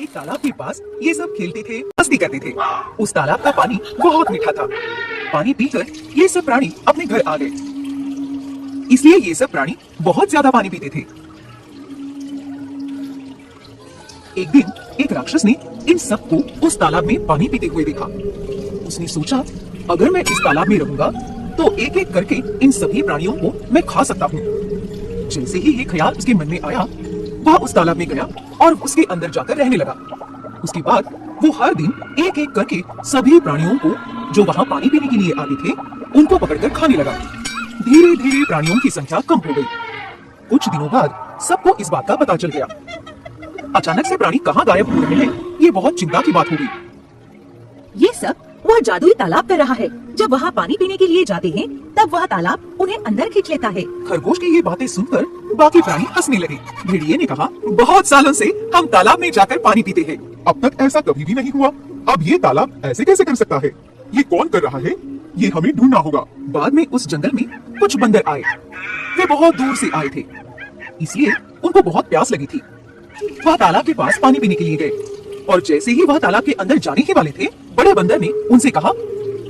एक तालाब के पास ये सब खेलते थे, मस्ती करते थे। उस तालाब का पानी बहुत मीठा था। पानी पीकर ये सब प्राणी अपने घर आ गए। इसलिए ये सब प्राणी बहुत ज्यादा पानी पीते थे। एक दिन एक राक्षस ने इन सबको उस तालाब में पानी पीते हुए देखा। उसने सोचा, अगर मैं इस तालाब में रहूंगा तो एक एक करके इन सभी प्राणियों को मैं खा सकता हूँ। जैसे ही ये ख्याल उसके मन में आया, वह उस तालाब में गया और उसके अंदर जाकर रहने लगा। उसके बाद वो हर दिन एक एक करके सभी प्राणियों को जो वहाँ पानी पीने के लिए आते थे, उनको पकड़कर खाने लगा। धीरे धीरे प्राणियों की संख्या कम हो गई। कुछ दिनों बाद सबको इस बात का पता चल गया। अचानक से प्राणी कहाँ गायब हो रहे हैं, ये बहुत चिंता की बात होगी। ये सब वह जादुई तालाब कर रहा है। जब वहाँ पानी पीने के लिए जाते हैं, तब वह तालाब उन्हें अंदर खींच लेता है। खरगोश की ये बातें सुनकर बाकी प्राणी हंसने लगे। भेड़िए ने कहा, बहुत सालों से हम तालाब में जाकर पानी पीते हैं। अब तक ऐसा कभी भी नहीं हुआ। अब ये तालाब ऐसे कैसे कर सकता है? ये कौन कर रहा है? ये हमें ढूंढना होगा। बाद में उस जंगल में कुछ बंदर आए। वे बहुत दूर से आए थे, इसलिए उनको बहुत प्यास लगी थी। वह तालाब के पास पानी पीने के लिए गए और जैसे ही वह तालाब के अंदर जाने ही वाले थे, बड़े बंदर ने उनसे कहा,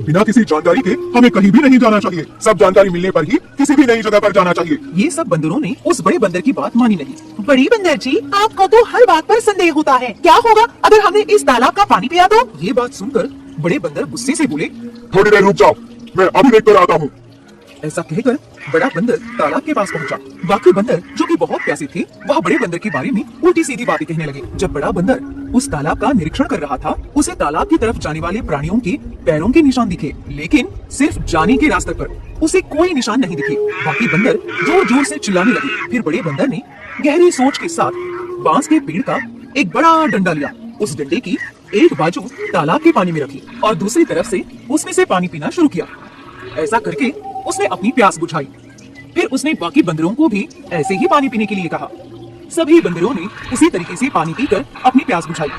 बिना किसी जानकारी के हमें कहीं भी नहीं जाना चाहिए। सब जानकारी मिलने पर ही किसी भी नई जगह पर जाना चाहिए। ये सब बंदरों ने उस बड़े बंदर की बात मानी नहीं। बड़ी बंदर जी, आपको तो हर बात पर संदेह होता है। क्या होगा अगर हमने इस तालाब का पानी पिया तो? ये बात सुनकर बड़े बंदर गुस्से से बोले, थोड़ी देर रुक जाओ, मैं अभी देख कर आता हूँ। ऐसा कहकर बड़ा बंदर तालाब के पास पहुंचा। बाकी बंदर जो कि बहुत प्यासे थे, वह बड़े बंदर के बारे में उल्टी सीधी बातें कहने लगे। जब बड़ा बंदर उस तालाब का निरीक्षण कर रहा था, उसे तालाब की तरफ जाने वाले प्राणियों के पैरों के निशान दिखे, लेकिन सिर्फ जाने के रास्ते पर उसे कोई निशान नहीं दिखे। बाकी बंदर जोर जोर से चिल्लाने लगे। फिर बड़े बंदर ने गहरी सोच के साथ बांस के पेड़ का एक बड़ा डंडा लिया। उस डंडे की एक बाजू तालाब के पानी में रखी और दूसरी तरफ से उसमें से पानी पीना शुरू किया। ऐसा करके उसने अपनी प्यास बुझाई। फिर उसने बाकी बंदरों को भी ऐसे ही पानी पीने के लिए कहा। सभी बंदरों ने उसी तरीके से पानी पीकर अपनी प्यास बुझाई।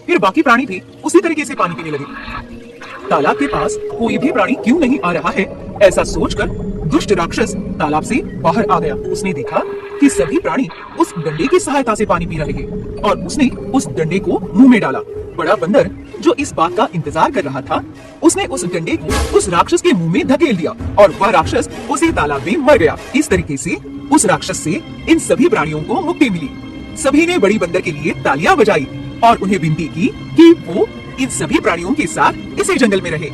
फिर बाकी प्राणी भी उसी तरीके से पानी पीने लगे। तालाब के पास कोई भी प्राणी क्यों नहीं आ रहा है, ऐसा सोचकर दुष्ट राक्षस तालाब से बाहर आ गया। उसने देखा कि सभी प्राणी उस डंडे की सहायता से पानी पी रहे हैं और उसने उस डंडे को मुंह में डाला। बड़ा बंदर जो इस बात का इंतजार कर रहा था, उसने उस डंडे को उस राक्षस के मुंह में धकेल दिया और वह राक्षस उसी तालाब में मर गया। इस तरीके से उस राक्षस से इन सभी प्राणियों को मुक्ति मिली। सभी ने बड़ी बंदर के लिए तालियां बजाई और उन्हें विनती की कि वो इन सभी प्राणियों के साथ इसी जंगल में रहे।